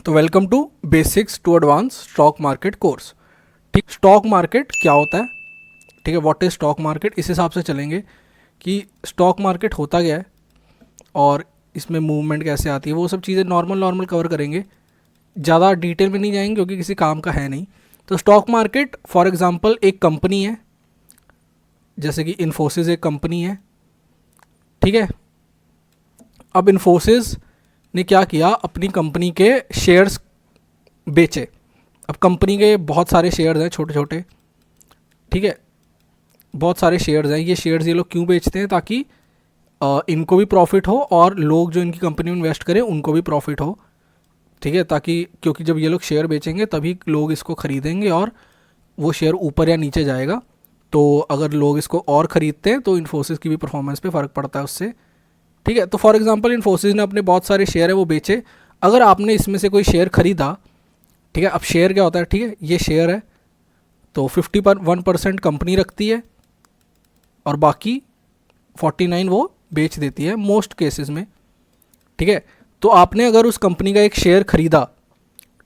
तो welcome to basics to advance stock market course. ठीक, stock market क्या होता है, ठीक है, व्हाट इज स्टॉक मार्केट, इस हिसाब से चलेंगे कि स्टॉक मार्केट होता क्या है और इसमें मूवमेंट कैसे आती है, वो सब चीज़ें नॉर्मल नॉर्मल कवर करेंगे, ज़्यादा डिटेल में नहीं जाएंगे क्योंकि किसी काम का है नहीं। तो स्टॉक मार्केट फॉर एग्जांपल एक कंपनी है, जैसे कि इन्फोसिस एक कंपनी है, ठीक है। अब इन्फोसिस ने क्या किया, अपनी कंपनी के शेयर्स बेचे। अब कंपनी के बहुत सारे शेयर्स हैं छोटे छोटे, ठीक है, बहुत सारे शेयर्स हैं। ये शेयर्स ये लोग क्यों बेचते हैं, ताकि इनको भी प्रॉफिट हो और लोग जो इनकी कंपनी में इन्वेस्ट करें उनको भी प्रॉफिट हो, ठीक है। ताकि क्योंकि जब ये लोग शेयर बेचेंगे तभी लोग इसको ख़रीदेंगे और वो शेयर ऊपर या नीचे जाएगा। तो अगर लोग इसको और ख़रीदते हैं तो इन्फोसिस की भी परफॉर्मेंस पे फ़र्क पड़ता है उससे, ठीक है। तो फॉर एग्जांपल इन्फोसिस ने अपने बहुत सारे शेयर है वो बेचे। अगर आपने इसमें से कोई शेयर ख़रीदा, ठीक है, अब शेयर क्या होता है, ठीक है, ये शेयर है तो 51% कंपनी रखती है और बाकी 49 वो बेच देती है मोस्ट केसेस में, ठीक है। तो आपने अगर उस कंपनी का एक शेयर खरीदा,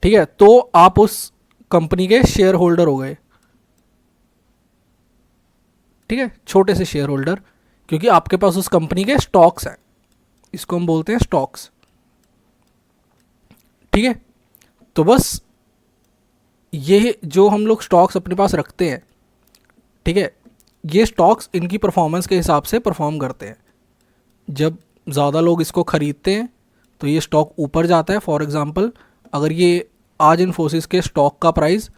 ठीक है, तो आप उस कंपनी के शेयर होल्डर हो गए, ठीक है, छोटे से शेयर होल्डर, क्योंकि आपके पास उस कंपनी के स्टॉक्स हैं, इसको हम बोलते हैं स्टॉक्स, ठीक है। तो बस ये जो हम लोग स्टॉक्स अपने पास रखते हैं, ठीक है, ये स्टॉक्स इनकी परफॉर्मेंस के हिसाब से परफॉर्म करते हैं। जब ज़्यादा लोग इसको ख़रीदते हैं तो ये स्टॉक ऊपर जाता है। फॉर एग्ज़ाम्पल अगर ये आज इन्फोसिस के स्टॉक का प्राइस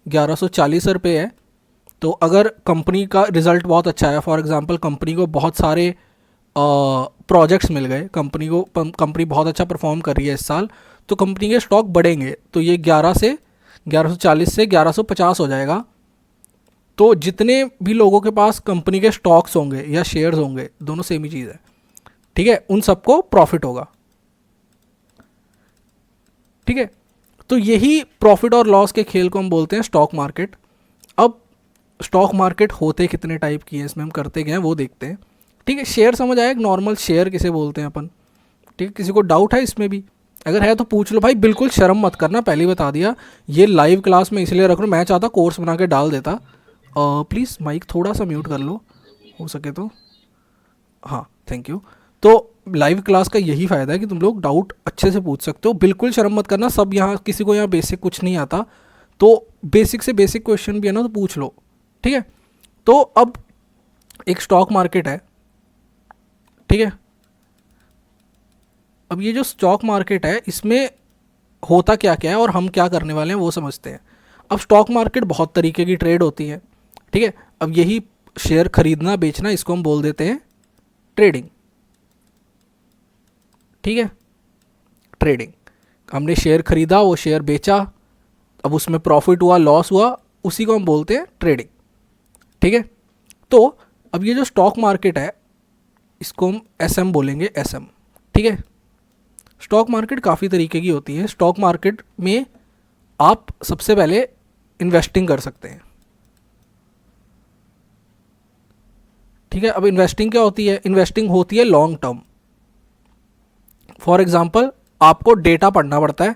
1140 रुपये है, तो अगर कंपनी का रिज़ल्ट बहुत अच्छा है, फॉर एग्ज़ाम्पल कंपनी को बहुत सारे प्रोजेक्ट्स मिल गए, कंपनी बहुत अच्छा परफॉर्म कर रही है इस साल, तो कंपनी के स्टॉक बढ़ेंगे, तो ये 1140 से 1150 हो जाएगा। तो जितने भी लोगों के पास कंपनी के स्टॉक्स होंगे या शेयर्स होंगे, दोनों सेम ही चीज़ है, ठीक है, उन सबको प्रॉफिट होगा, ठीक है। तो यही प्रॉफिट और लॉस के खेल को हम बोलते हैं स्टॉक मार्केट। अब स्टॉक मार्केट होते कितने टाइप की है, इसमें हम करते क्या हैं वो देखते हैं, ठीक है। शेयर समझ आया, एक नॉर्मल शेयर किसे बोलते हैं अपन, ठीक है। किसी को डाउट है इसमें भी, अगर है तो पूछ लो भाई, बिल्कुल शर्म मत करना, पहले ही बता दिया। ये लाइव क्लास में इसलिए रख रहा हूँ, मैं चाहता कोर्स बना के डाल देता। प्लीज़ माइक थोड़ा सा म्यूट कर लो हो सके तो, हाँ थैंक यू। तो लाइव क्लास का यही फ़ायदा है कि तुम लोग डाउट अच्छे से पूछ सकते हो, बिल्कुल शर्म मत करना। सब यहाँ किसी को यहाँ बेसिक कुछ नहीं आता, तो बेसिक से बेसिक क्वेश्चन भी है ना तो पूछ लो, ठीक है। तो अब एक स्टॉक मार्केट है, ठीक है। अब ये जो स्टॉक मार्केट है इसमें होता क्या क्या है और हम क्या करने वाले हैं वो समझते हैं। अब स्टॉक मार्केट बहुत तरीके की ट्रेड होती है, ठीक है। अब यही शेयर खरीदना बेचना, इसको हम बोल देते हैं ट्रेडिंग, ठीक है, ट्रेडिंग। हमने शेयर खरीदा, वो शेयर बेचा, अब उसमें प्रॉफिट हुआ लॉस हुआ, उसी को हम बोलते हैं ट्रेडिंग, ठीक है। तो अब ये जो स्टॉक मार्केट है इसको हम एसएम बोलेंगे, एसएम, ठीक है। स्टॉक मार्केट काफ़ी तरीके की होती है। स्टॉक मार्केट में आप सबसे पहले इन्वेस्टिंग कर सकते हैं, ठीक है। अब इन्वेस्टिंग क्या होती है, इन्वेस्टिंग होती है लॉन्ग टर्म। फॉर एग्जांपल आपको डेटा पढ़ना पड़ता है,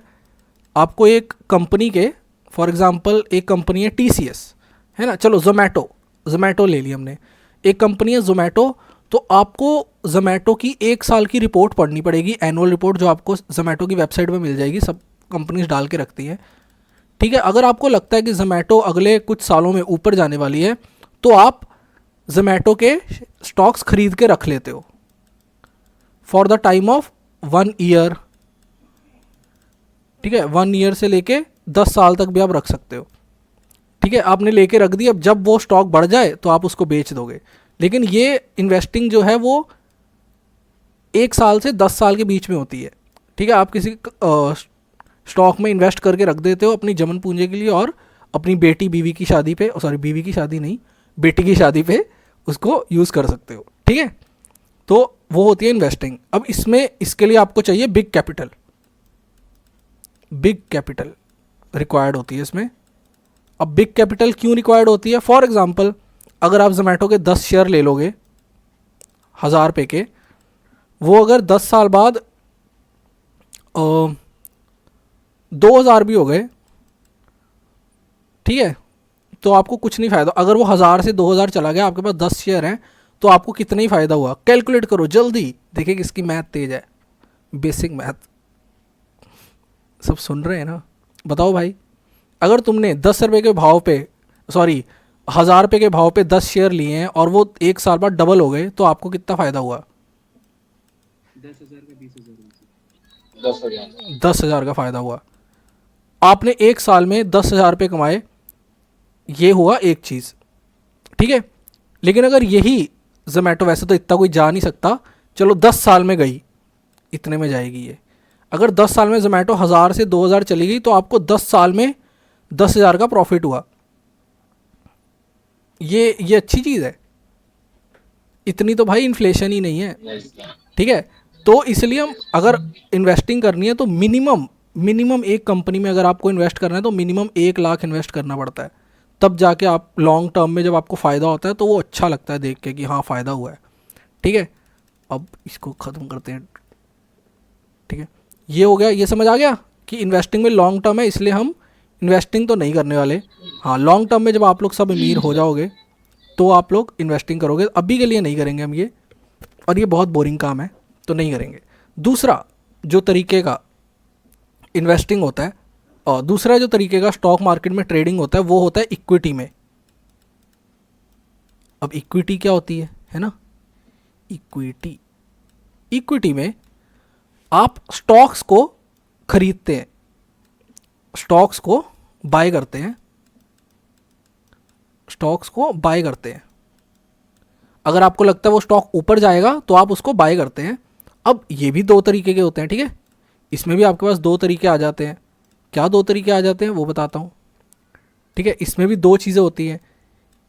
आपको एक कंपनी के, फॉर एग्जांपल एक कंपनी है टीसीएस, है ना, चलो जोमेटो ले ली हमने, एक कंपनी है जोमेटो, तो आपको जोमेटो की एक साल की रिपोर्ट पढ़नी पड़ेगी, एनुअल रिपोर्ट, जो आपको जोमेटो की वेबसाइट पे मिल जाएगी, सब कंपनीज डाल के रखती हैं, ठीक है। अगर आपको लगता है कि जोमेटो अगले कुछ सालों में ऊपर जाने वाली है तो आप जोमेटो के स्टॉक्स खरीद के रख लेते हो for the time of 1 year, ठीक है, 1 ईयर से लेके 10 साल तक भी आप रख सकते हो, ठीक है। आपने लेके रख दी, अब जब वो स्टॉक बढ़ जाए तो आप उसको बेच दोगे। लेकिन ये इन्वेस्टिंग जो है वो 1 साल से 10 साल के बीच में होती है, ठीक है। आप किसी स्टॉक में इन्वेस्ट करके रख देते हो अपनी जमन पूंजी के लिए, और अपनी बेटी बीवी की शादी पे, सॉरी बीवी की शादी नहीं, बेटी की शादी पे उसको यूज़ कर सकते हो, ठीक है। तो वो होती है इन्वेस्टिंग। अब इसमें इसके लिए आपको चाहिए बिग कैपिटल रिक्वायर्ड होती है इसमें। अब बिग कैपिटल क्यों रिक्वायर्ड होती है, फॉर एग्जांपल अगर आप जोमेटो के 10 शेयर ले लोगे 1000 रुपये के, वो अगर 10 साल बाद 2,000 भी हो गए, ठीक है, तो आपको कुछ नहीं फ़ायदा। अगर वो 1000 से 2000 चला गया, आपके पास 10 शेयर हैं, तो आपको कितना ही फ़ायदा हुआ। कैलकुलेट करो जल्दी, देखिए किसकी मैथ तेज है, बेसिक मैथ। सब सुन रहे हैं ना? बताओ भाई, अगर तुमने 10 रुपये के भाव पे, सॉरी 1000 रुपये के भाव पे 10 शेयर लिए हैं और वो 1 साल बाद डबल हो गए, तो आपको कितना फ़ायदा हुआ? 10,000 का 20,000 10,000 का फ़ायदा हुआ। आपने 1 साल में 10,000 रुपये कमाए, ये हुआ एक चीज़, ठीक है। लेकिन अगर यही जोमेटो, वैसे तो इतना कोई जा नहीं सकता, चलो 10 साल में गई, इतने में जाएगी ये। अगर 10 साल में जोमेटो 1000 से 2000 चली गई, तो आपको 10 साल में 10,000 का प्रॉफिट हुआ। ये अच्छी चीज़ है। इतनी तो भाई इन्फ्लेशन ही नहीं है, ठीक है। तो इसलिए हम अगर इन्वेस्टिंग करनी है तो मिनिमम एक कंपनी में अगर आपको इन्वेस्ट करना है तो मिनिमम 1 लाख इन्वेस्ट करना पड़ता है। तब जाके आप लॉन्ग टर्म में जब आपको फ़ायदा होता है तो वो अच्छा लगता है देख के कि हाँ फ़ायदा हुआ है, ठीक है। अब इसको ख़त्म करते हैं, ठीक है। ये हो गया, ये समझ आ गया कि इन्वेस्टिंग में लॉन्ग टर्म है, इसलिए हम इन्वेस्टिंग तो नहीं करने वाले। हाँ, लॉन्ग टर्म में जब आप लोग सब अमीर हो जाओगे तो आप लोग इन्वेस्टिंग करोगे, अभी के लिए नहीं करेंगे हम ये, और ये बहुत बोरिंग काम है तो नहीं करेंगे। दूसरा जो तरीके का इन्वेस्टिंग होता है, और दूसरा जो तरीके का स्टॉक मार्केट में ट्रेडिंग होता है, वो होता है इक्विटी में। अब इक्विटी क्या होती है ना? इक्विटी में आप स्टॉक्स को खरीदते हैं, स्टॉक्स को बाय करते हैं, स्टॉक्स को बाय करते हैं। अगर आपको लगता है वो स्टॉक ऊपर जाएगा तो आप उसको बाय करते हैं। अब ये भी 2 तरीके के होते हैं, ठीक है। इसमें भी आपके पास 2 तरीके आ जाते हैं। क्या 2 तरीके आ जाते हैं वो बताता हूँ, ठीक है। इसमें भी 2 चीज़ें होती हैं।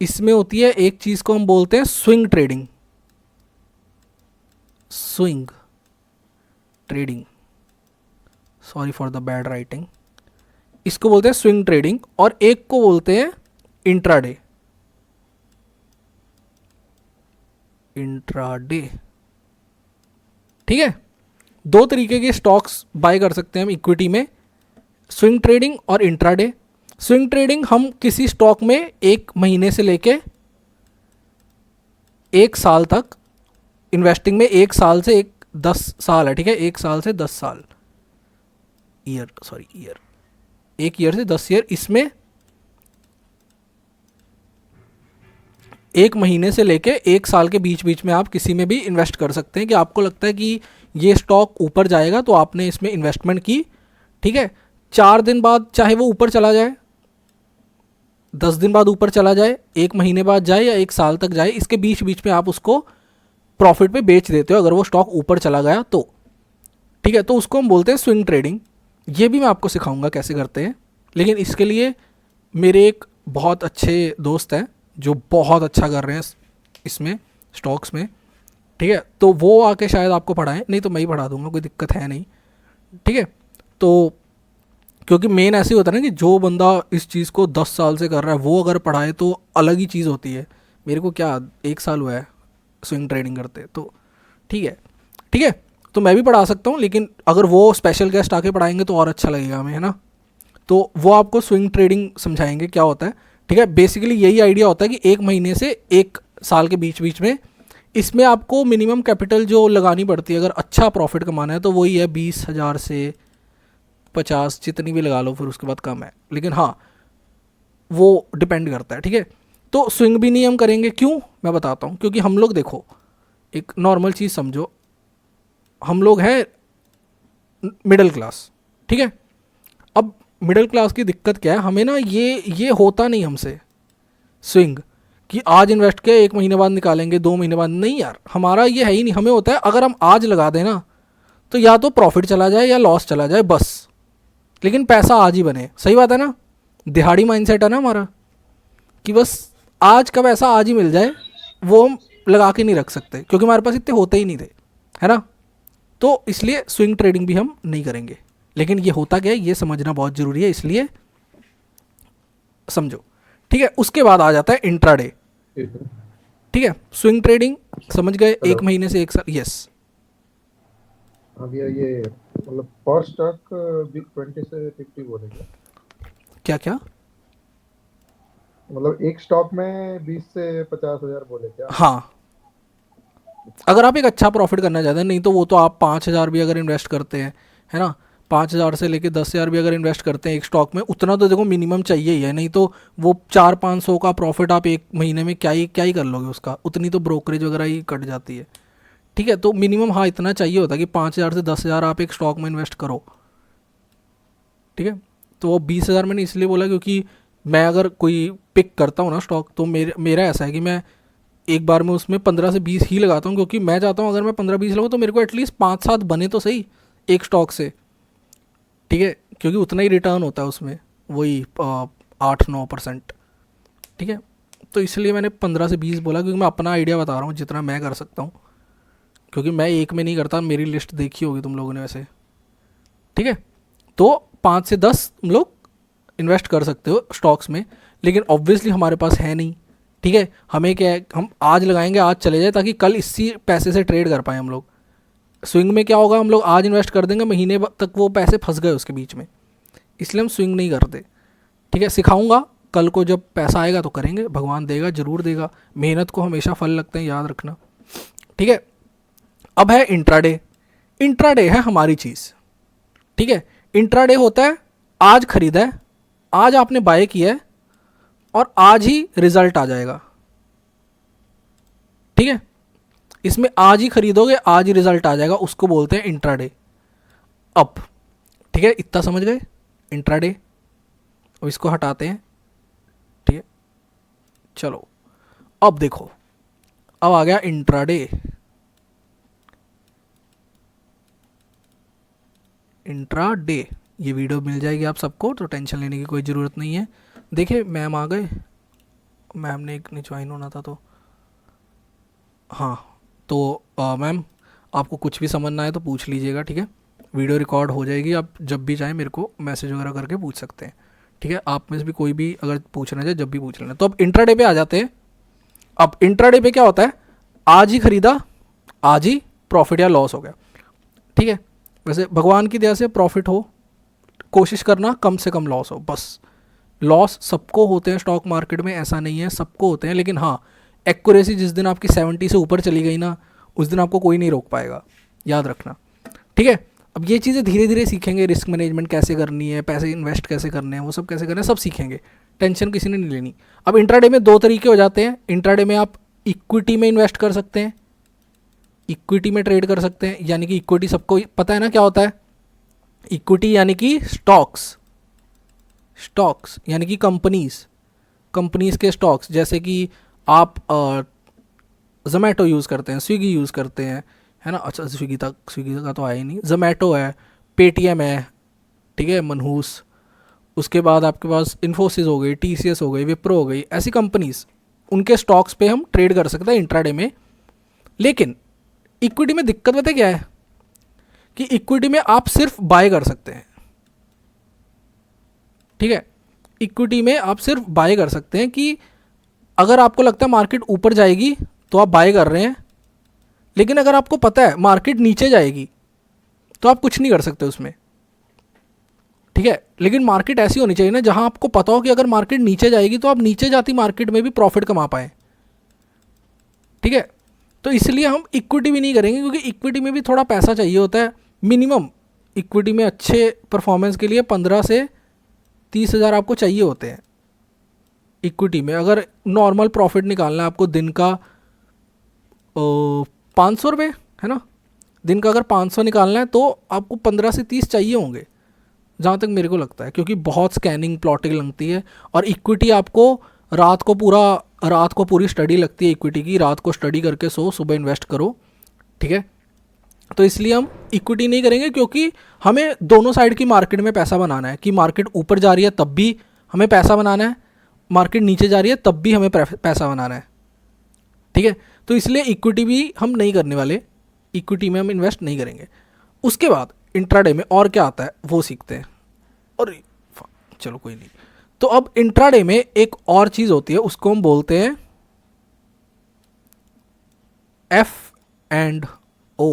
इसमें होती है एक चीज़ को हम बोलते हैं swing trading, swing trading, sorry for the bad writing. इसको बोलते हैं स्विंग ट्रेडिंग, और एक को बोलते हैं इंट्राडे, इंट्राडे, ठीक है। 2 तरीके के स्टॉक्स बाय कर सकते हैं हम इक्विटी में, स्विंग ट्रेडिंग और इंट्राडे। स्विंग ट्रेडिंग हम किसी स्टॉक में 1 महीने से लेके 1 साल तक इन्वेस्टिंग में, 1 साल से 10 साल है, ठीक है। 1 साल से 10 साल, ईयर, सॉरी ईयर, 1 ईयर से 10 ईयर, इसमें 1 महीने से लेके 1 साल के बीच बीच में आप किसी में भी इन्वेस्ट कर सकते हैं। कि आपको लगता है कि ये स्टॉक ऊपर जाएगा तो आपने इसमें इन्वेस्टमेंट की, ठीक है। 4 दिन बाद चाहे वो ऊपर चला जाए, 10 दिन बाद ऊपर चला जाए, 1 महीने बाद जाए या 1 साल तक जाए, इसके बीच बीच में आप उसको प्रॉफिट पे बेच देते हो अगर वो स्टॉक ऊपर चला गया तो, ठीक है। तो उसको हम बोलते हैं स्विंग ट्रेडिंग। ये भी मैं आपको सिखाऊंगा कैसे करते हैं, लेकिन इसके लिए मेरे एक बहुत अच्छे दोस्त हैं जो बहुत अच्छा कर रहे हैं इसमें, स्टॉक्स में, ठीक है। तो वो आके शायद आपको पढ़ाएं, नहीं तो मैं ही पढ़ा दूंगा, कोई दिक्कत है नहीं, ठीक है। तो क्योंकि मेन ऐसे होता है ना कि जो बंदा इस चीज़ को 10 साल से कर रहा है वो अगर पढ़ाए तो अलग ही चीज़ होती है। मेरे को क्या 1 साल हुआ है स्विंग ट्रेडिंग करते, तो ठीक है, ठीक है। तो मैं भी पढ़ा सकता हूँ, लेकिन अगर वो स्पेशल गेस्ट आके पढ़ाएंगे तो और अच्छा लगेगा हमें, है ना। तो वो आपको स्विंग ट्रेडिंग समझाएंगे क्या होता है, ठीक है। बेसिकली यही आइडिया होता है कि 1 महीने से 1 साल के बीच बीच में, इसमें आपको मिनिमम कैपिटल जो लगानी पड़ती है अगर अच्छा प्रॉफिट कमाना है तो वही है 20,000 से 50, जितनी भी लगा लो, फिर उसके बाद कम है, लेकिन हाँ वो डिपेंड करता है, ठीक है। तो स्विंग भी नहीं हम करेंगे, क्यों मैं बताता हूँ। क्योंकि हम लोग देखो, एक नॉर्मल चीज़ समझो, हम लोग हैं मिडिल क्लास, ठीक है। अब मिडिल क्लास की दिक्कत क्या है, हमें ना ये होता नहीं हमसे स्विंग कि आज इन्वेस्ट किया 1 महीने बाद निकालेंगे, 2 महीने बाद, नहीं यार, हमारा ये है ही नहीं। हमें होता है अगर हम आज लगा दें ना तो या तो प्रॉफिट चला जाए या लॉस चला जाए बस, लेकिन पैसा आज ही बने। सही बात है ना, दिहाड़ी माइंडसेट है ना हमारा, कि बस आज का पैसा आज ही मिल जाए, वो हम लगा के नहीं रख सकते क्योंकि हमारे पास इतने होते ही नहीं थे, है ना। तो इसलिए स्विंग ट्रेडिंग भी हम नहीं करेंगे। लेकिन ये होता क्या है ये समझना बहुत ज़रूरी है, इसलिए समझो, ठीक है। उसके बाद आ जाता है इंट्राडे, ठीक है। स्विंग ट्रेडिंग समझ गए, 1 महीने से 1 साल, यस। अब ये मतलब पर स्टॉक 20 से 50 बोले क्या? क्या क्या? मतलब एक स्टॉक में 20 से 50 हजार बोले क्या? हाँ, अगर आप एक अच्छा प्रॉफिट करना चाहते हैं, नहीं तो वो तो आप 5,000 भी अगर इन्वेस्ट करते हैं, है ना, 5,000 से लेके 10,000 भी अगर इन्वेस्ट करते हैं एक स्टॉक में, उतना तो देखो मिनिमम चाहिए ही है, नहीं तो वो 400-500 का प्रॉफिट आप एक महीने में क्या ही कर लोगे उसका, उतनी तो ब्रोकरेज वगैरह ही कट जाती है। ठीक है, तो मिनिमम हाँ इतना चाहिए होता है कि 5,000 से 10,000 आप एक स्टॉक में इन्वेस्ट करो। ठीक है, तो वो 20,000 मैंने इसलिए बोला क्योंकि मैं अगर कोई पिक करता हूँ ना स्टॉक, तो मेरा ऐसा है कि मैं एक बार में उसमें 15 से 20 ही लगाता हूँ, क्योंकि मैं चाहता हूँ अगर मैं 15-20 लगाऊँ तो मेरे को एटलीस्ट 5-7 बने तो सही एक स्टॉक से। ठीक है, क्योंकि उतना ही रिटर्न होता है उसमें, वही 8-9%। ठीक है, तो इसलिए मैंने 15 से 20 बोला, क्योंकि मैं अपना आइडिया बता रहा हूँ जितना मैं कर सकता हूँ, क्योंकि मैं एक में नहीं करता, मेरी लिस्ट देखी होगी तुम लोगों ने वैसे। ठीक है, तो 5 से 10 तुम लोग इन्वेस्ट कर सकते हो स्टॉक्स में, लेकिन ऑब्वियसली हमारे पास है नहीं। ठीक है, हमें क्या है, हम आज लगाएंगे आज चले जाए, ताकि कल इसी पैसे से ट्रेड कर पाए हम लोग। स्विंग में क्या होगा, हम लोग आज इन्वेस्ट कर देंगे, महीने तक वो पैसे फंस गए उसके बीच में, इसलिए हम स्विंग नहीं करते। ठीक है, सिखाऊंगा, कल को जब पैसा आएगा तो करेंगे, भगवान देगा जरूर देगा, मेहनत को हमेशा फल लगते हैं, याद रखना। ठीक है, अब है इंट्राडे। इंट्राडे है हमारी चीज़। ठीक है, इंट्राडे होता है आज खरीदा है, आज आपने बाय किया है, और आज ही रिजल्ट आ जाएगा। ठीक है, इसमें आज ही खरीदोगे आज ही रिजल्ट आ जाएगा, उसको बोलते हैं इंट्राडे। अब ठीक है, इतना समझ गए इंट्राडे। अब इसको हटाते हैं। ठीक है, चलो अब देखो, अब आ गया इंट्राडे। इंट्राडे ये वीडियो मिल जाएगी आप सबको, तो टेंशन लेने की कोई ज़रूरत नहीं है। देखिए मैम आ गए, मैम ने एक नहीं ज्वाइन होना था तो, हाँ, तो मैम आपको कुछ भी समझना है तो पूछ लीजिएगा। ठीक है, वीडियो रिकॉर्ड हो जाएगी, आप जब भी चाहें मेरे को मैसेज वगैरह करके पूछ सकते हैं। ठीक है, आप में से भी कोई भी अगर पूछना चाहे जब भी पूछ लेना। तो अब इंट्राडे पे आ जाते हैं। अब इंट्राडे पे क्या होता है, आज ही खरीदा आज ही प्रॉफिट या लॉस हो गया। ठीक है, वैसे भगवान की दया से प्रॉफिट हो, कोशिश करना कम से कम लॉस हो बस। लॉस सबको होते हैं स्टॉक मार्केट में, ऐसा नहीं है, सबको होते हैं, लेकिन हाँ एक्यूरेसी जिस दिन आपकी 70 से ऊपर चली गई ना, उस दिन आपको कोई नहीं रोक पाएगा, याद रखना। ठीक है, अब ये चीज़ें धीरे धीरे सीखेंगे, रिस्क मैनेजमेंट कैसे करनी है, पैसे इन्वेस्ट कैसे करने हैं, वो सब कैसे करना है, सब सीखेंगे, टेंशन किसी ने नहीं लेनी। अब इंट्राडे में दो तरीके हो जाते हैं। इंट्राडे में आप इक्विटी में इन्वेस्ट कर सकते हैं, इक्विटी में ट्रेड कर सकते हैं, यानी कि इक्विटी सबको पता है ना क्या होता है। इक्विटी यानी कि स्टॉक्स, स्टॉक्स यानी कि कंपनीज, कंपनीज के स्टॉक्स, जैसे कि आप जोमेटो यूज़ करते हैं, स्विगी यूज़ करते हैं, है ना, अच्छा स्विगी तक, स्विगी का तो आया ही नहीं, जोमेटो है, पेटीएम है, ठीक है, मनहूस, उसके बाद आपके पास इन्फोसिस हो गई, टीसीएस हो गई, विप्रो हो गई, ऐसी कंपनीज, उनके स्टॉक्स पे हम ट्रेड कर सकते हैं इंट्राडे में। लेकिन इक्विटी में दिक्कत पता क्या है, कि इक्विटी में आप सिर्फ बाय कर सकते हैं। ठीक है, इक्विटी में आप सिर्फ बाय कर सकते हैं, कि अगर आपको लगता है मार्केट ऊपर जाएगी तो आप बाय कर रहे हैं, लेकिन अगर आपको पता है मार्केट नीचे जाएगी तो आप कुछ नहीं कर सकते उसमें। ठीक है, लेकिन मार्केट ऐसी होनी चाहिए ना जहां आपको पता हो कि अगर मार्केट नीचे जाएगी तो आप नीचे जाती मार्केट में भी प्रॉफिट कमा पाए। ठीक है, तो इसलिए हम इक्विटी भी नहीं करेंगे, क्योंकि इक्विटी में भी थोड़ा पैसा चाहिए होता है मिनिमम। इक्विटी में अच्छे परफॉर्मेंस के लिए 15 से 30 हज़ार आपको चाहिए होते हैं इक्विटी में। अगर नॉर्मल प्रॉफिट निकालना है आपको दिन का 500 रुपये, है ना, दिन का अगर 500 निकालना है तो आपको 15 से 30 चाहिए होंगे, जहाँ तक मेरे को लगता है, क्योंकि बहुत स्कैनिंग प्लॉटिंग लगती है। और इक्विटी आपको रात को पूरी स्टडी लगती है इक्विटी की, रात को स्टडी करके सो, सुबह इन्वेस्ट करो। ठीक है, तो इसलिए हम इक्विटी नहीं करेंगे, क्योंकि हमें दोनों साइड की मार्केट में पैसा बनाना है, कि मार्केट ऊपर जा रही है तब भी हमें पैसा बनाना है, मार्केट नीचे जा रही है तब भी हमें पैसा बनाना है। ठीक है, तो इसलिए इक्विटी भी हम नहीं करने वाले, इक्विटी में हम इन्वेस्ट नहीं करेंगे। उसके बाद इंट्राडे में और क्या आता है वो सीखते हैं। और चलो कोई नहीं, तो अब इंट्राडे में एक और चीज़ होती है, उसको हम बोलते हैं F&O।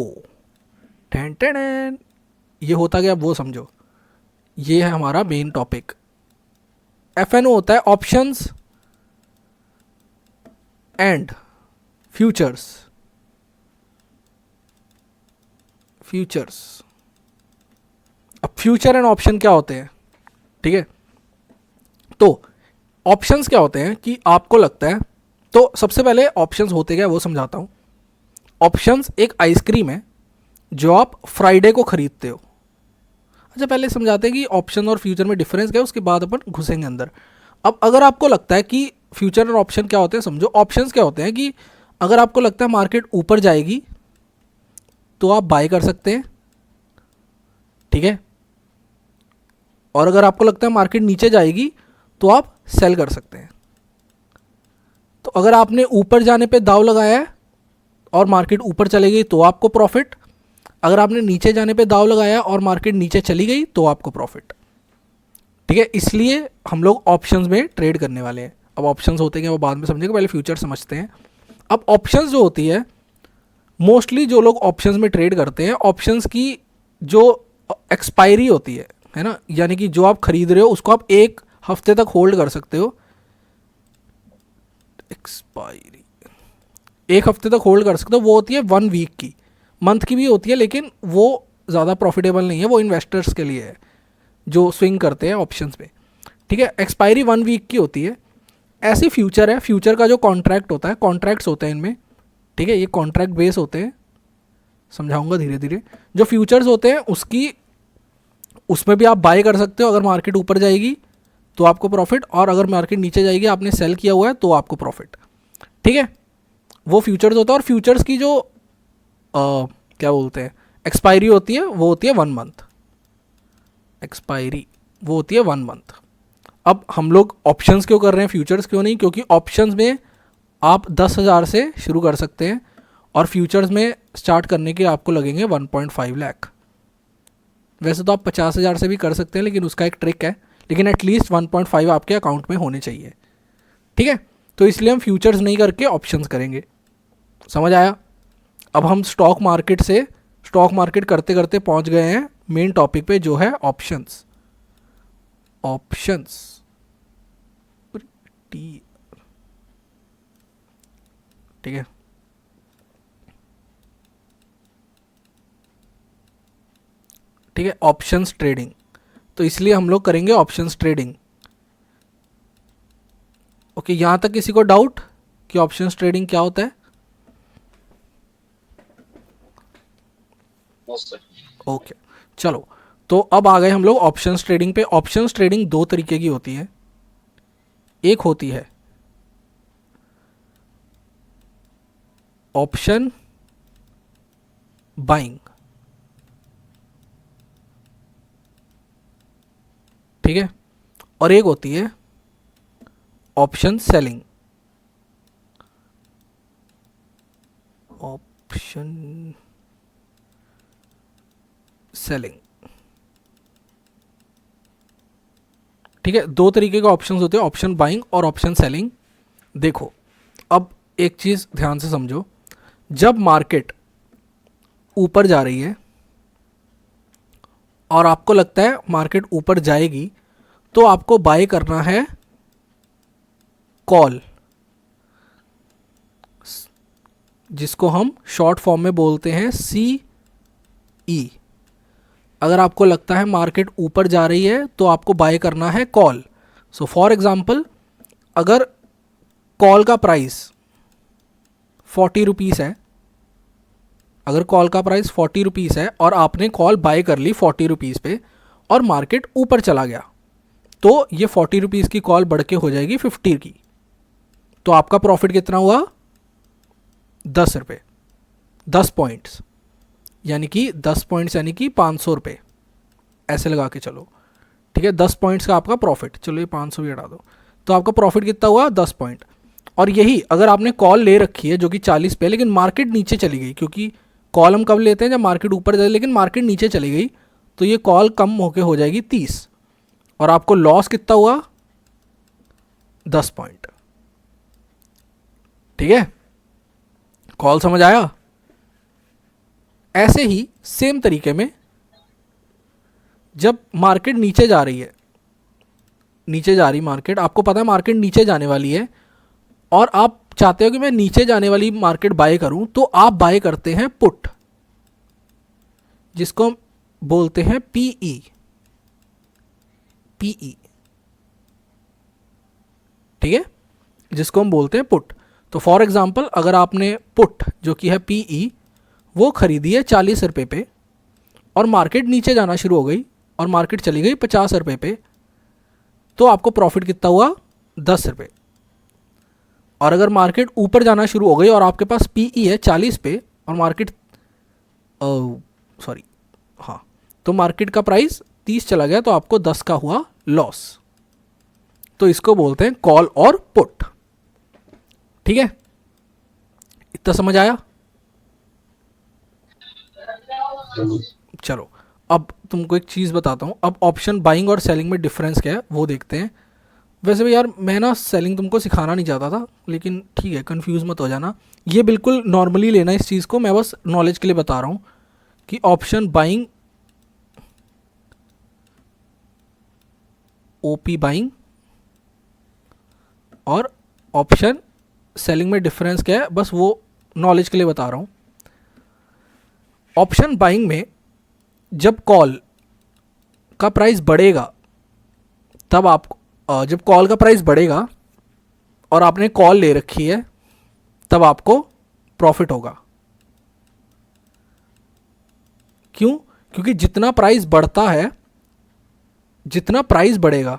टेन टेन, ये होता गया वो समझो, ये है हमारा मेन टॉपिक। FNO होता है ऑप्शंस एंड फ्यूचर्स। अब फ्यूचर एंड ऑप्शन क्या होते हैं, ठीक है। तो ऑप्शंस क्या होते हैं कि आपको लगता है, तो सबसे पहले ऑप्शंस होते क्या है वो समझाता हूं। ऑप्शंस एक आइसक्रीम है जो आप फ्राइडे को खरीदते हो। अच्छा, पहले समझाते हैं कि ऑप्शन और फ्यूचर में डिफरेंस क्या है, उसके बाद अपन घुसेंगे अंदर। अब अगर आपको लगता है कि फ्यूचर और ऑप्शन क्या होते हैं समझो। ऑप्शंस क्या होते हैं कि अगर आपको लगता है मार्केट ऊपर जाएगी तो आप बाय कर सकते हैं, ठीक है। और अगर आपको लगता है मार्केट नीचे जाएगी तो आप सेल कर सकते हैं। तो अगर आपने ऊपर जाने पे दाव लगाया है और मार्केट ऊपर चली गई तो आपको प्रॉफिट, अगर आपने नीचे जाने पे दाव लगाया और मार्केट नीचे चली गई तो आपको प्रॉफिट, ठीक है। इसलिए हम लोग ऑप्शंस में ट्रेड करने वाले हैं। अब ऑप्शंस होते हैं वो बाद में समझेंगे, पहले फ्यूचर समझते हैं। अब ऑप्शंस जो होती है, मोस्टली जो लोग ऑप्शंस में ट्रेड करते हैं, ऑप्शंस की जो एक्सपायरी होती है ना, यानी कि जो आप खरीद रहे हो उसको आप 1 हफ्ते तक होल्ड कर सकते हो। एक्सपायरी 1 हफ्ते तक होल्ड कर सकते हो, वो होती है 1 वीक की, मंथ की भी होती है, लेकिन वो ज़्यादा प्रॉफिटेबल नहीं है, वो इन्वेस्टर्स के लिए है जो स्विंग करते हैं ऑप्शंस पे, ठीक है। एक्सपायरी 1 वीक की होती है। ऐसी फ्यूचर है, फ्यूचर का जो कॉन्ट्रैक्ट होता है, कॉन्ट्रैक्ट्स होते हैं इनमें, ठीक है। ये कॉन्ट्रैक्ट बेस होते हैं, समझाऊंगा धीरे धीरे। जो फ्यूचर्स होते हैं उसमें भी आप बाय कर सकते हो, अगर मार्केट ऊपर जाएगी तो आपको प्रॉफिट, और अगर मार्केट नीचे जाएगी आपने सेल किया हुआ है तो आपको प्रॉफिट, ठीक है। वो फ्यूचर्स होता है। और फ्यूचर्स की जो क्या बोलते हैं एक्सपायरी होती है, वो होती है 1 मंथ। एक्सपायरी वो होती है 1 मंथ। अब हम लोग ऑप्शंस क्यों कर रहे हैं, फ्यूचर्स क्यों नहीं? क्योंकि ऑप्शंस में आप 10,000 से शुरू कर सकते हैं और फ्यूचर्स में स्टार्ट करने के आपको लगेंगे 1.5 लाख। वैसे तो आप 50,000 से भी कर सकते हैं, लेकिन उसका एक ट्रिक है, लेकिन एटलीस्ट 1.5 आपके अकाउंट में होने चाहिए, ठीक है। तो इसलिए हम फ्यूचर्स नहीं करके ऑप्शंस करेंगे, समझ आया? अब हम स्टॉक मार्केट करते करते पहुंच गए हैं मेन टॉपिक पे, जो है ऑप्शंस। ठीक है। ठीक है, ऑप्शंस ट्रेडिंग, तो इसलिए हम लोग करेंगे ऑप्शंस ट्रेडिंग। ओके, यहां तक किसी को डाउट कि ऑप्शंस ट्रेडिंग क्या होता है? ओके, चलो, तो अब आ गए हम लोग ऑप्शंस ट्रेडिंग पे। ऑप्शंस ट्रेडिंग 2 तरीके की होती है। एक होती है ऑप्शन बाइंग, ठीक है, और एक होती है ऑप्शन सेलिंग। ऑप्शन सेलिंग, ठीक है। 2 तरीके के ऑप्शंस होते हैं, ऑप्शन बाइंग और ऑप्शन सेलिंग। देखो, अब एक चीज ध्यान से समझो, जब मार्केट ऊपर जा रही है और आपको लगता है मार्केट ऊपर जाएगी, तो आपको बाय करना है कॉल, जिसको हम शॉर्ट फॉर्म में बोलते हैं CE। अगर आपको लगता है मार्केट ऊपर जा रही है तो आपको बाय करना है कॉल। सो फॉर एग्जांपल, अगर कॉल का प्राइस 40 रुपीज़ है, अगर कॉल का प्राइस 40 रुपीज़ है और आपने कॉल बाय कर ली 40 रुपीज़ पे और मार्केट ऊपर चला गया, तो ये 40 रुपीज़ की कॉल बढ़ के हो जाएगी 50 की। तो आपका प्रॉफिट कितना हुआ? 10 रुपये, 10 पॉइंट्स, यानी कि 10 पॉइंट्स यानी कि 500 रुपये, ऐसे लगा के चलो, ठीक है। 10 पॉइंट्स का आपका प्रॉफिट, चलो ये 500 भी हटा दो, तो आपका प्रॉफिट कितना हुआ? 10 पॉइंट। और यही अगर आपने कॉल ले रखी है जो कि 40 पे, लेकिन मार्केट नीचे चली गई, क्योंकि कॉल हम कब लेते हैं? जब मार्केट ऊपर जाए, लेकिन मार्केट नीचे चली गई, तो ये कॉल कम होके हो जाएगी 30, और आपको लॉस कितना हुआ? 10 पॉइंट, ठीक है। कॉल समझ आया? ऐसे ही सेम तरीके में जब मार्केट नीचे जा रही है, नीचे जा रही मार्केट, आपको पता है मार्केट नीचे जाने वाली है और आप चाहते हो कि मैं नीचे जाने वाली मार्केट बाय करूं, तो आप बाय करते हैं पुट, जिसको हम बोलते हैं पीई। पीई, ठीक है, जिसको हम बोलते हैं पुट। तो फॉर एग्जांपल अगर आपने पुट जो कि है पीई वो खरीदी है 40 रुपये पे और मार्केट नीचे जाना शुरू हो गई और मार्केट चली गई 50 रुपये पे, तो आपको प्रॉफिट कितना हुआ? 10 रुपये। और अगर मार्केट ऊपर जाना शुरू हो गई और आपके पास पीई है 40 पे और मार्केट हाँ, तो मार्केट का प्राइस 30 चला गया, तो आपको 10 का हुआ लॉस। तो इसको बोलते हैं कॉल और पुट। ठीक है, इतना समझ आया? चलो अब तुमको एक चीज़ बताता हूँ। अब ऑप्शन बाइंग और सेलिंग में डिफरेंस क्या है वो देखते हैं। वैसे भी यार मैं ना सेलिंग तुमको सिखाना नहीं चाहता था, लेकिन ठीक है, कंफ्यूज मत हो जाना। ये बिल्कुल नॉर्मली लेना इस चीज़ को, मैं बस नॉलेज के लिए बता रहा हूँ कि ऑप्शन बाइंग, ओपी बाइंग और ऑप्शन सेलिंग में डिफरेंस क्या है, बस वो नॉलेज के लिए बता रहा हूँ। ऑप्शन बाइंग में जब कॉल का प्राइस बढ़ेगा, तब आप जब कॉल का प्राइस बढ़ेगा और आपने कॉल ले रखी है, तब आपको प्रॉफिट होगा। क्यों? क्योंकि जितना प्राइस बढ़ता है, जितना प्राइस बढ़ेगा,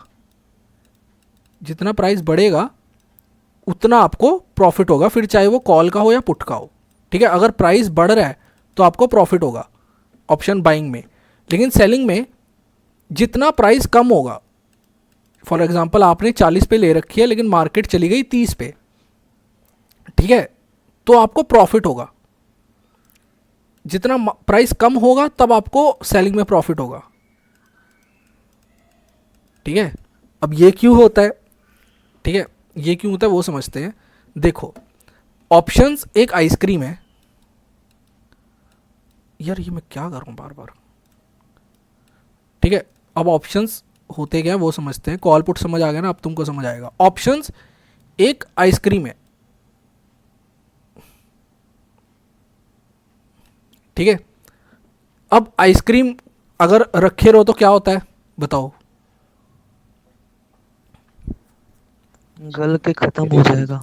जितना प्राइस बढ़ेगा उतना आपको प्रॉफिट होगा, फिर चाहे वो कॉल का हो या पुट का हो। ठीक है, अगर प्राइस बढ़ रहा है तो आपको प्रॉफिट होगा ऑप्शन बाइंग में। लेकिन सेलिंग में जितना प्राइस कम होगा, फॉर एग्जांपल आपने 40 पे ले रखी है लेकिन मार्केट चली गई 30 पे, ठीक है, तो आपको प्रॉफिट होगा। जितना प्राइस कम होगा तब आपको सेलिंग में प्रॉफिट होगा। ठीक है, अब ये क्यों होता है? ठीक है, ये क्यों होता है वो समझते हैं। देखो, ऑप्शंस एक आइसक्रीम है। यार ये मैं क्या कर रहा हूं बार बार। ठीक है, अब ऑप्शंस होते क्या है वो समझते हैं। कॉल पुट समझ आ गया ना, अब तुमको समझ आएगा। ऑप्शंस एक आइसक्रीम है, ठीक है। अब आइसक्रीम अगर रखे रहो तो क्या होता है बताओ? गल के खत्म हो जाएगा,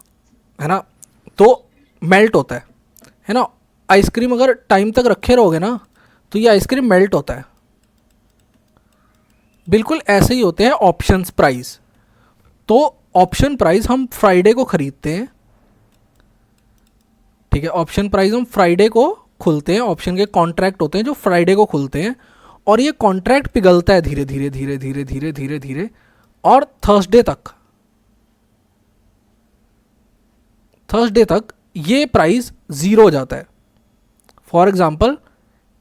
है ना, तो मेल्ट होता है ना। आइसक्रीम अगर टाइम तक रखे रहोगे ना तो ये आइसक्रीम मेल्ट होता है। बिल्कुल ऐसे ही होते हैं ऑप्शंस प्राइस। तो ऑप्शन प्राइस हम फ्राइडे को खरीदते हैं, ठीक है, ऑप्शन प्राइस हम फ्राइडे को खुलते हैं। ऑप्शन के कॉन्ट्रैक्ट होते हैं जो फ्राइडे को खुलते हैं और ये कॉन्ट्रैक्ट पिघलता है धीरे धीरे धीरे धीरे धीरे धीरे धीरे और थर्सडे तक ये प्राइस ज़ीरो हो जाता है। फॉर एग्जांपल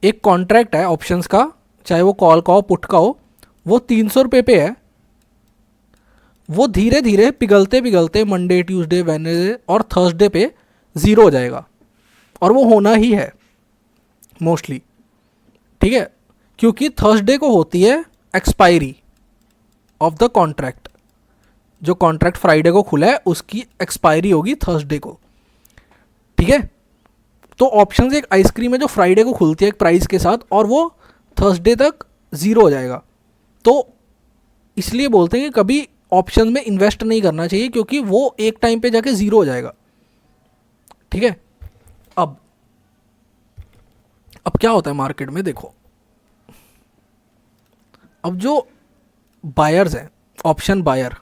एक कॉन्ट्रैक्ट है ऑप्शंस का, चाहे वो कॉल का हो पुट का हो, वो 300 रुपये पे है। वो धीरे धीरे पिघलते पिघलते मंडे, ट्यूसडे, वेडनेसडे और थर्सडे पे ज़ीरो हो जाएगा, और वो होना ही है मोस्टली। ठीक है, क्योंकि थर्सडे को होती है एक्सपायरी ऑफ द कॉन्ट्रैक्ट। जो कॉन्ट्रैक्ट फ्राइडे को खुला है उसकी एक्सपायरी होगी थर्सडे को। ठीक है, तो ऑप्शन एक आइसक्रीम है जो फ्राइडे को खुलती है एक प्राइस के साथ और वो थर्सडे तक ज़ीरो हो जाएगा। तो इसलिए बोलते हैं कि कभी ऑप्शन में इन्वेस्ट नहीं करना चाहिए, क्योंकि वो एक टाइम पे जाके ज़ीरो हो जाएगा। ठीक है, अब क्या होता है मार्केट में, देखो, अब जो बायर्स हैं, ऑप्शन बायर,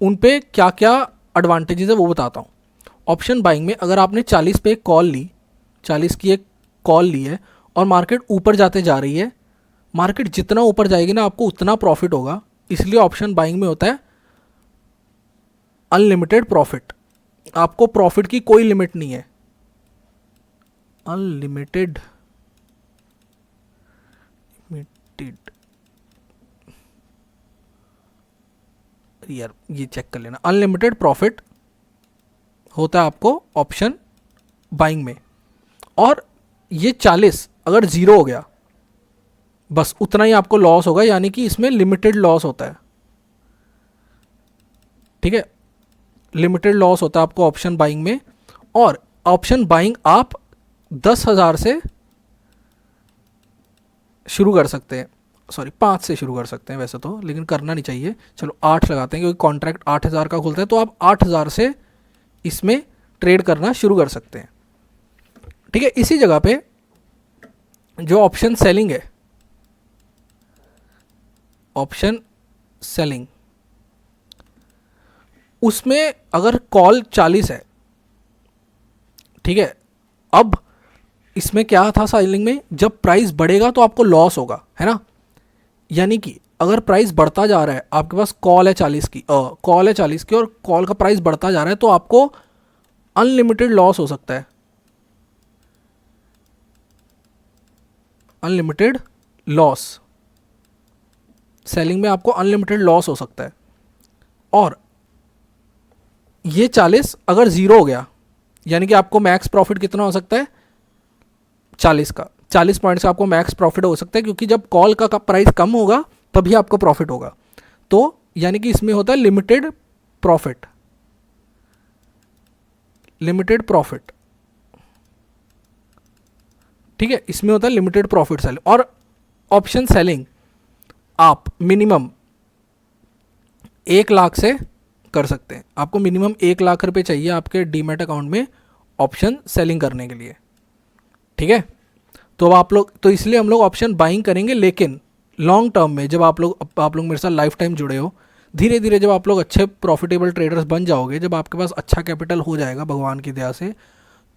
उन पे क्या क्या एडवांटेजेस है वो बताता हूँ। ऑप्शन बाइंग में अगर आपने 40 पे कॉल ली, 40 की एक कॉल ली है और मार्केट ऊपर जाते जा रही है, मार्केट जितना ऊपर जाएगी ना आपको उतना प्रॉफिट होगा। इसलिए ऑप्शन बाइंग में होता है अनलिमिटेड प्रॉफिट। आपको प्रॉफिट की कोई लिमिट नहीं है, अनलिमिटेड यार ये चेक कर लेना, अनलिमिटेड प्रॉफिट होता है आपको ऑप्शन बाइंग में। और ये 40 अगर ज़ीरो हो गया, बस उतना ही आपको लॉस होगा, यानी कि इसमें लिमिटेड लॉस होता है। ठीक है, लिमिटेड लॉस होता है आपको ऑप्शन बाइंग में। और ऑप्शन बाइंग आप 10,000 से शुरू कर सकते हैं, सॉरी 5 से शुरू कर सकते हैं वैसे तो, लेकिन करना नहीं चाहिए। चलो 8 लगाते हैं क्योंकि कॉन्ट्रैक्ट 8,000 का खुलता है, तो आप 8,000 से इसमें ट्रेड करना शुरू कर सकते हैं। ठीक है, इसी जगह पे जो ऑप्शन सेलिंग है, ऑप्शन सेलिंग, उसमें अगर कॉल 40 है, ठीक है, अब इसमें क्या था सेलिंग में, जब प्राइस बढ़ेगा तो आपको लॉस होगा, है ना। यानी कि अगर प्राइस बढ़ता जा रहा है, आपके पास कॉल है 40 की, कॉल है 40 की और कॉल का प्राइस बढ़ता जा रहा है, तो आपको अनलिमिटेड लॉस हो सकता है, अनलिमिटेड लॉस। सेलिंग में आपको अनलिमिटेड लॉस हो सकता है। और ये 40 अगर ज़ीरो हो गया, यानी कि आपको मैक्स प्रॉफिट कितना हो सकता है, 40 का, 40 पॉइंट्स का आपको मैक्स प्रॉफिट हो सकता है, क्योंकि जब कॉल का प्राइस कम होगा तभी आपको प्रॉफिट होगा। तो यानी कि इसमें होता है लिमिटेड प्रॉफिट, लिमिटेड प्रॉफिट। ठीक है, इसमें होता है लिमिटेड प्रॉफिट सेलिंग। और ऑप्शन सेलिंग आप मिनिमम 1 लाख से कर सकते हैं। आपको मिनिमम 1 लाख रुपए चाहिए आपके डीमैट अकाउंट में ऑप्शन सेलिंग करने के लिए। ठीक है, तो अब आप लोग, तो इसलिए हम लोग ऑप्शन बाइंग करेंगे, लेकिन लॉन्ग टर्म में जब आप लोग मेरे साथ लाइफ टाइम जुड़े हो, धीरे धीरे जब आप लोग अच्छे प्रॉफिटेबल ट्रेडर्स बन जाओगे, जब आपके पास अच्छा कैपिटल हो जाएगा भगवान की दया से,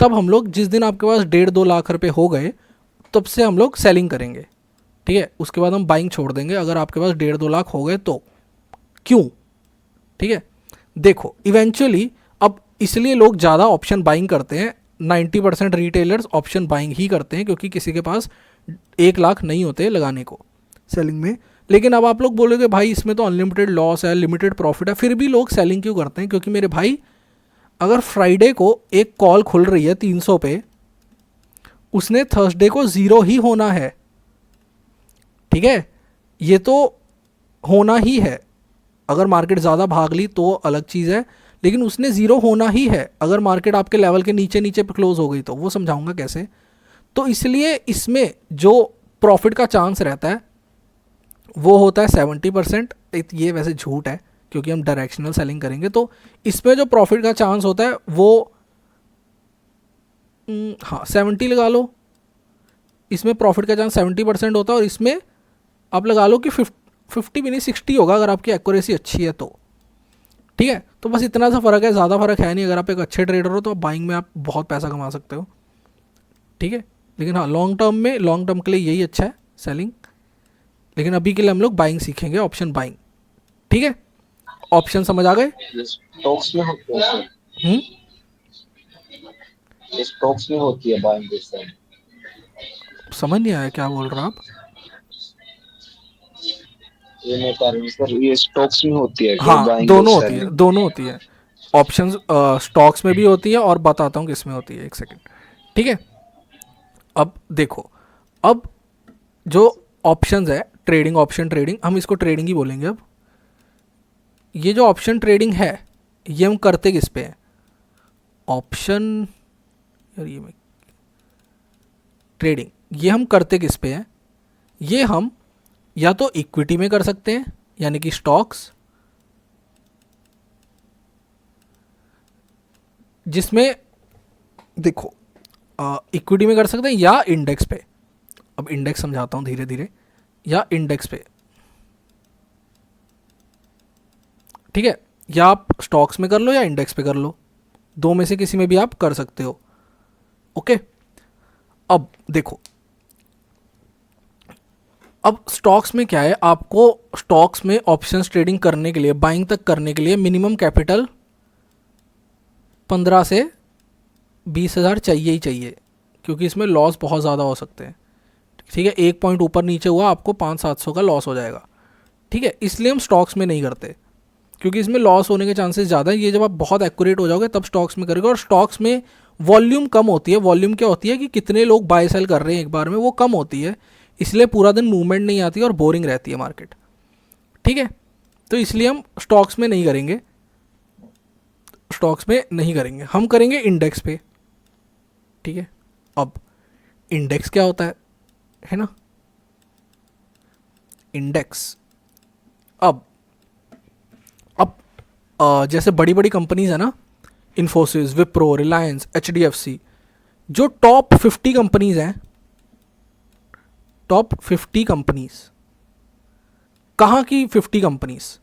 तब हम लोग, जिस दिन आपके पास 1.5-2 लाख रुपए हो गए, तब से हम लोग सेलिंग करेंगे। ठीक है, उसके बाद हम बाइंग छोड़ देंगे अगर आपके पास 1.5-2 लाख हो गए तो। क्यों? ठीक है, देखो इवेंचुअली अब इसलिए लोग ज़्यादा ऑप्शन बाइंग करते हैं, 90% रिटेलर्स ऑप्शन बाइंग ही करते हैं, क्योंकि किसी के पास 1 लाख नहीं होते लगाने को सेलिंग में। लेकिन अब आप लोग बोलोगे भाई इसमें तो अनलिमिटेड लॉस है, लिमिटेड प्रॉफिट है, फिर भी लोग सेलिंग क्यों करते हैं? क्योंकि मेरे भाई, अगर फ्राइडे को एक कॉल खुल रही है 300 पे, उसने थर्सडे को ज़ीरो ही होना है। ठीक है, ये तो होना ही है। अगर मार्केट ज़्यादा भाग ली तो अलग चीज़ है, लेकिन उसने ज़ीरो होना ही है। अगर मार्केट आपके लेवल के नीचे नीचे पे क्लोज हो गई तो वो समझाऊंगा कैसे। तो इसलिए इसमें जो प्रॉफिट का चांस रहता है वो होता है 70%। ये वैसे झूठ है क्योंकि हम डायरेक्शनल सेलिंग करेंगे, तो इसमें जो प्रॉफिट का चांस होता है वो हाँ 70 लगा लो। इसमें प्रॉफिट का चांस 70% होता है, और इसमें आप लगा लो कि 50 भी नहीं 60 होगा अगर आपकी एक्यूरेसी अच्छी है तो। ठीक है, तो बस इतना सा फ़र्क है, ज़्यादा फ़र्क है नहीं। अगर आप एक अच्छे ट्रेडर हो तो बाइंग में आप बहुत पैसा कमा सकते हो। ठीक है, लेकिन हाँ लॉन्ग टर्म के लिए यही अच्छा है सेलिंग। लेकिन अभी के लिए हम लोग बाइंग सीखेंगे, ऑप्शन बाइंग। ठीक है, ऑप्शन समझ आ गए? स्टॉक्स में होती है सर, स्टॉक्स में होती है बाइंग जैसे। समझ नहीं आया क्या बोल रहे हो आप? ये मैं कह रहा हूँ सर, ये स्टॉक्स में होती है क्या हाँ बाइंग और दोनों होती है, सेलिंग? दोनों होती है। ऑप्शन स्टॉक्स में भी होती है, और बताता हूँ किस में होती है, एक सेकेंड। ठीक है, अब देखो, अब जो ऑप्शंस है ट्रेडिंग, ऑप्शन ट्रेडिंग, हम इसको ट्रेडिंग ही बोलेंगे अब। ये जो ऑप्शन ट्रेडिंग है ये हम करते किस पे हैं? ऑप्शन, यार ये मैं ट्रेडिंग, ये हम करते किस पे हैं? ये हम या तो इक्विटी में कर सकते हैं, यानी कि स्टॉक्स, जिसमें देखो इक्विटी में कर सकते हैं, या इंडेक्स पे। अब इंडेक्स समझाता हूँ धीरे धीरे, या इंडेक्स पे। ठीक है, या आप स्टॉक्स में कर लो या इंडेक्स पे कर लो, दो में से किसी में भी आप कर सकते हो। ओके, अब देखो, अब स्टॉक्स में क्या है, आपको स्टॉक्स में ऑप्शंस ट्रेडिंग करने के लिए, बाइंग तक करने के लिए मिनिमम कैपिटल 15 से 20,000 चाहिए ही चाहिए, क्योंकि इसमें लॉस बहुत ज़्यादा हो सकते हैं। ठीक है, 1 पॉइंट ऊपर नीचे हुआ आपको 500-700 का लॉस हो जाएगा। ठीक है, इसलिए हम स्टॉक्स में नहीं करते, क्योंकि इसमें लॉस होने के चांसेस ज़्यादा हैं। ये जब आप बहुत एक्यूरेट हो जाओगे तब स्टॉक्स में करोगे, और स्टॉक्स में वॉल्यूम कम होती है। वॉल्यूम क्या होती है कि कितने लोग बाय सेल कर रहे हैं एक बार में, वो कम होती है, इसलिए पूरा दिन मूवमेंट नहीं आती और बोरिंग रहती है मार्केट। ठीक है, तो इसलिए हम स्टॉक्स में नहीं करेंगे, स्टॉक्स में नहीं करेंगे, हम करेंगे इंडेक्स पे। ठीक है, अब इंडेक्स क्या होता है ना, इंडेक्स। अब जैसे बड़ी बड़ी कंपनीज है ना, इन्फोसिस, विप्रो, रिलायंस, HDFC, जो टॉप 50 कंपनीज हैं, टॉप 50 कंपनीज, कहाँ की 50 कंपनीज?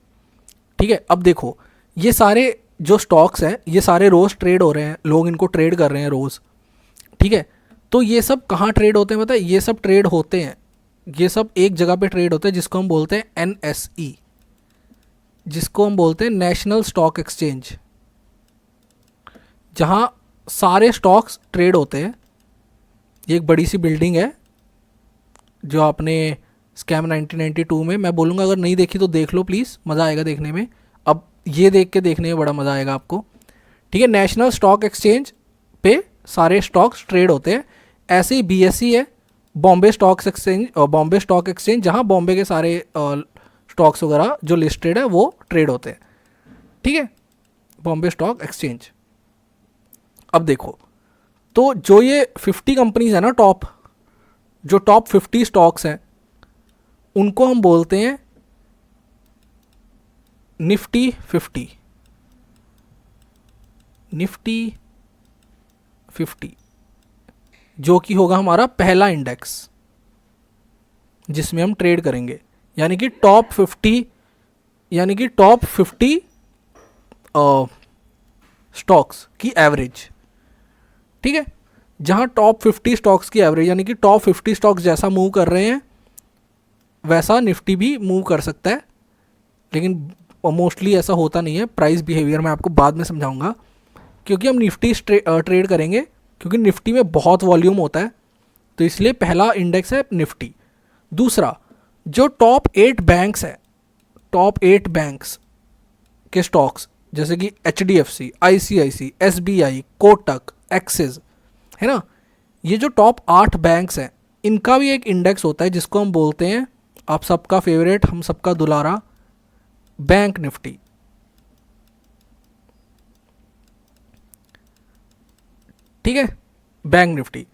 ठीक है, अब देखो ये सारे जो स्टॉक्स हैं ये सारे रोज़ ट्रेड हो रहे हैं, लोग इनको ट्रेड कर रहे हैं रोज़। ठीक है, तो ये सब कहाँ ट्रेड होते हैं पता है? ये सब ट्रेड होते हैं, ये सब एक जगह पे ट्रेड होते हैं जिसको हम बोलते हैं NSE, जिसको हम बोलते हैं नेशनल स्टॉक एक्सचेंज, जहाँ सारे स्टॉक्स ट्रेड होते हैं। ये एक बड़ी सी बिल्डिंग है जो आपने स्कैम 1992 में, मैं बोलूँगा अगर नहीं देखी तो देख लो प्लीज़, मज़ा आएगा देखने में। अब ये देख के देखने में बड़ा मज़ा आएगा आपको। ठीक है, नेशनल स्टॉक एक्सचेंज पे सारे स्टॉक्स ट्रेड होते हैं। ऐसे ही BSE है, Bombay stock exchange, Bombay stock exchange, जहाँ बॉम्बे के सारे स्टॉक्स वगैरह जो लिस्टेड है वो ट्रेड होते हैं। ठीक है, बॉम्बे स्टॉक एक्सचेंज। अब देखो, तो जो ये 50 कंपनीज है ना, जो टॉप 50 स्टॉक्स हैं, उनको हम बोलते हैं निफ्टी 50, निफ्टी 50, जो कि होगा हमारा पहला इंडेक्स जिसमें हम ट्रेड करेंगे, यानी कि टॉप 50, यानी कि टॉप 50 स्टॉक्स की एवरेज। ठीक है, जहां टॉप 50 स्टॉक्स की एवरेज, यानी कि टॉप 50 स्टॉक्स जैसा मूव कर रहे हैं वैसा निफ्टी भी मूव कर सकता है, लेकिन मोस्टली ऐसा होता नहीं है। प्राइस बिहेवियर मैं आपको बाद में समझाऊंगा, क्योंकि हम निफ्टी ट्रेड करेंगे, क्योंकि निफ्टी में बहुत वॉल्यूम होता है, तो इसलिए पहला इंडेक्स है निफ्टी। दूसरा, जो टॉप 8 बैंक्स है, टॉप 8 बैंक्स के स्टॉक्स, जैसे कि HDFC, ICICI, SBI, Kotak, axis, है ना, ये जो टॉप 8 बैंक्स हैं, इनका भी एक इंडेक्स होता है जिसको हम बोलते हैं, आप सबका फेवरेट, हम सबका दुलारा, बैंक निफ्टी। ठीक है, बैंक निफ्टी।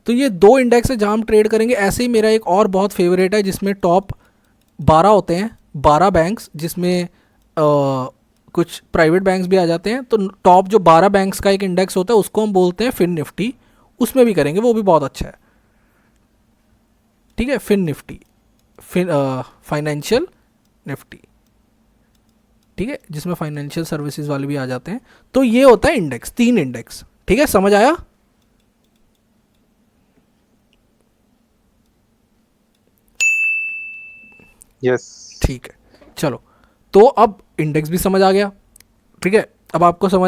तो ये 2 इंडेक्स है जहां हम ट्रेड करेंगे। ऐसे ही मेरा एक और बहुत फेवरेट है जिसमें टॉप 12 होते हैं, 12 बैंक्स, जिसमें कुछ प्राइवेट बैंक्स भी आ जाते हैं। तो टॉप जो 12 बैंक्स का एक इंडेक्स होता है उसको हम बोलते हैं फिन निफ्टी, उसमें भी करेंगे, वो भी बहुत अच्छा है। ठीक है, फिन निफ्टी, फाइनेंशियल निफ्टी। ठीक है, जिसमें फाइनेंशियल सर्विसेज वाले भी आ जाते हैं। तो ये होता है इंडेक्स, 3 इंडेक्स। ठीक है, समझ आया? यस। ठीक है, चलो, तो अब इंडेक्स भी समझ आ गया। ठीक है, अब आपको समझ